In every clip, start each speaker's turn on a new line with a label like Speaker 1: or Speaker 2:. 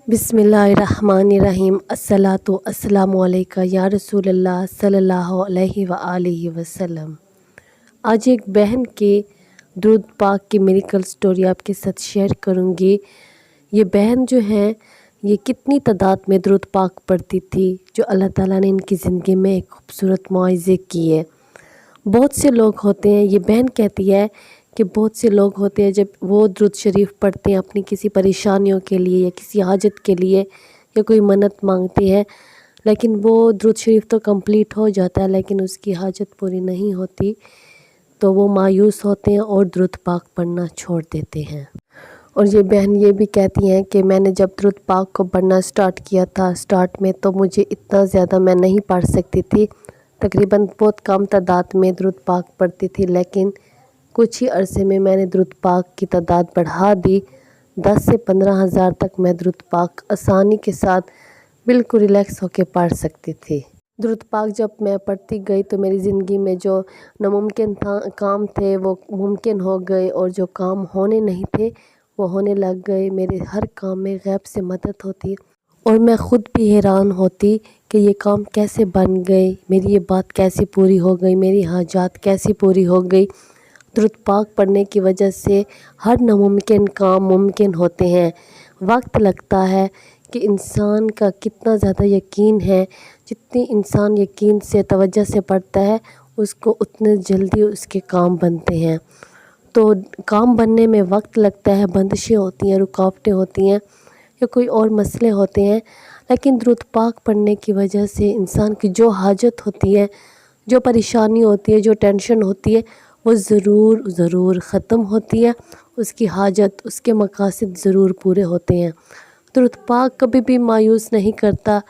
Speaker 1: बिस्मिल्लाहिर्रहमानिर्रहीम। अस्सलातु अस्सलामु अलैका या रसूल अल्लाह सल्लल्लाहु अलैहि व आलिहि वसल्लम। आज एक बहन के दुरूद पाक की मिरेकल स्टोरी आपके साथ शेयर करूँगी। ये बहन जो है ये कितनी तादाद में दुरूद पाक पढ़ती थी, जो अल्लाह ताला ने इनकी ज़िंदगी में एक खूबसूरत मुआज़े किए। बहुत से लोग होते हैं, ये बहन कहती है कि बहुत से लोग होते हैं जब वो दुरूद शरीफ पढ़ते हैं अपनी किसी परेशानियों के लिए या किसी हाजत के लिए या कोई मन्नत मांगते हैं, लेकिन वो दुरूद शरीफ तो कंप्लीट हो जाता है लेकिन उसकी हाजत पूरी नहीं होती, तो वो मायूस होते हैं और दुरूद पाक पढ़ना छोड़ देते हैं। और ये बहन ये भी कहती हैं कि मैंने जब दुरूद पाक को पढ़ना स्टार्ट किया था, स्टार्ट में तो मुझे इतना ज़्यादा मैं नहीं पढ़ सकती थी, तकरीबन बहुत कम तादाद में दुरूद पाक पढ़ती थी, लेकिन कुछ ही अरसे में मैंने दुरूद पाक की तादाद बढ़ा दी। 10 से 15 हज़ार तक मैं दुरूद पाक आसानी के साथ बिल्कुल रिलैक्स होकर पढ़ सकती थी। दुरूद पाक जब मैं पढ़ती गई तो मेरी ज़िंदगी में जो नामुमकिन काम थे वो मुमकिन हो गए, और जो काम होने नहीं थे वो होने लग गए। मेरे हर काम में गैब से मदद होती और मैं ख़ुद भी हैरान होती कि ये काम कैसे बन गए, मेरी ये बात कैसे पूरी हो गई, मेरी हाजात कैसे पूरी हो गई। दुरूद पाक पढ़ने की वजह से हर नामुमकिन काम मुमकिन होते हैं। वक्त लगता है कि इंसान का कितना ज़्यादा यकीन है, जितनी इंसान यकीन से तवज्जो से पढ़ता है उसको उतने जल्दी उसके काम बनते हैं। तो काम बनने में वक्त लगता है, बंदिशें होती हैं, रुकावटें होती हैं या कोई और मसले होते हैं, लेकिन दुरूद पाक पढ़ने की वजह से इंसान की जो हाजत होती है, जो परेशानी होती है, जो टेंशन होती है, वो ज़रूर ख़त्म होती है। उसकी हाजत, उसके मकासद ज़रूर पूरे होते हैं। दुरूद पाक कभी भी मायूस नहीं करता।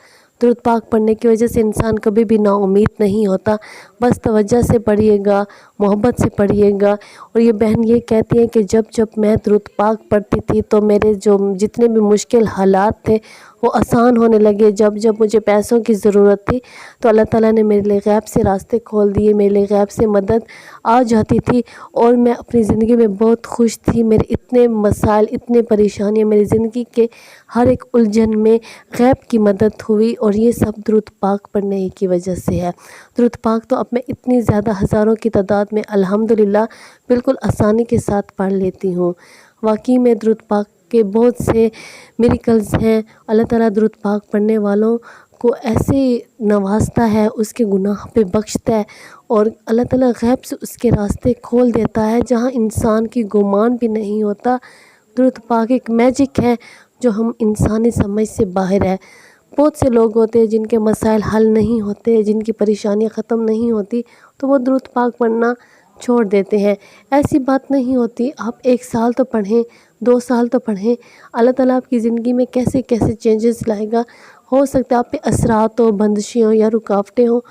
Speaker 1: दुरूद पाक पढ़ने की वजह से इंसान कभी भी नाउम्मीद नहीं होता। बस तवज्जो से पढ़िएगा, मोहब्बत से पढ़िएगा। और ये बहन ये कहती है कि जब जब मैं दुरूद पाक पढ़ती थी तो मेरे जो जितने भी मुश्किल हालात थे वो आसान होने लगे। जब जब मुझे पैसों की ज़रूरत थी तो अल्लाह ताला ने मेरे लिए गैब से रास्ते खोल दिए, मेरे लिए गैब से मदद आ जाती थी और मैं अपनी ज़िंदगी में बहुत खुश थी। मेरे इतने मसाइल, इतने परेशानियाँ, मेरी ज़िंदगी के हर एक उलझन में गैब की मदद हुई, और ये सब दुरूद पाक पढ़ने की वजह से है। दुरूद पाक तो अब मैं इतनी ज़्यादा हज़ारों की तादाद में अल्हम्दुलिल्लाह बिल्कुल आसानी के साथ पढ़ लेती हूँ। वाकई में दुरूद पाक के बहुत से मिरेकल्स हैं। अल्लाह ताला दुरूद पाक पढ़ने वालों को ऐसे नवाजता है, उसके गुनाह पे बख्शता है, और अल्लाह ताला गैब से उसके रास्ते खोल देता है जहाँ इंसान की गुमान भी नहीं होता। दुरूद पाक एक मैजिक है जो हम इंसानी समझ से बाहर है। बहुत से लोग होते हैं जिनके मसाइल हल नहीं होते, जिनकी परेशानियाँ ख़त्म नहीं होती, तो वो दुरूद पाक पढ़ना छोड़ देते हैं। ऐसी बात नहीं होती, आप 1 साल तो पढ़ें, 2 साल तो पढ़ें, अल्लाह ताला आपकी ज़िंदगी में कैसे कैसे चेंजेस लाएगा। हो सकता है आप पे असरात हो, बंदिशें हो या रुकावटें हो,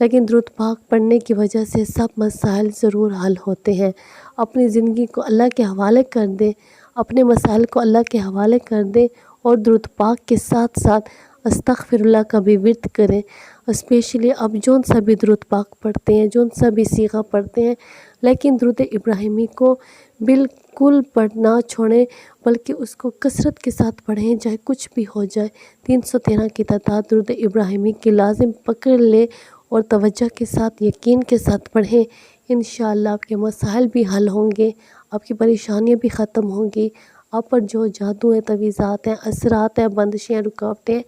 Speaker 1: लेकिन दुरूद पाक पढ़ने की वजह से सब मसाइल ज़रूर हल होते हैं। अपनी ज़िंदगी को अल्लाह के हवाले कर दें, अपने मसाइल को अल्लाह के हवाले कर दें, और दुरूद पाक के साथ साथ अस्तगफिरुल्लाह का भी विर्द करें। स्पेशली अब जौन सा भी दुरूद पाक पढ़ते हैं, जौन सा भी सीगा पढ़ते हैं, लेकिन दुरूद इब्राहिमी को बिल्कुल पढ़ना छोड़ें, बल्कि उसको कसरत के साथ पढ़ें, चाहे कुछ भी हो जाए। 313 की तादाद दुरूद इब्राहिमी की लाजिम पकड़ लें और तवज्जो के साथ, यकीन के साथ पढ़ें। इंशाअल्लाह आपके मसाइल भी हल होंगे, आपकी परेशानियाँ भी ख़त्म होंगी। आप पर जो जादू है, तवीज़ात हैं, असरात हैं, बंदिशें हैं, रुकावटें हैं,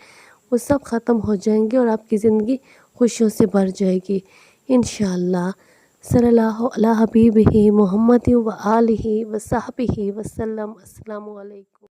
Speaker 1: वो सब ख़त्म हो जाएंगी और आपकी ज़िंदगी खुशियों से भर जाएगी इंशाअल्लाह। सल्लल्लाहु अला हबीबिही मुहम्मद व आलिही व सहबिही वसल्लम। अस्सलामु अलैकुम।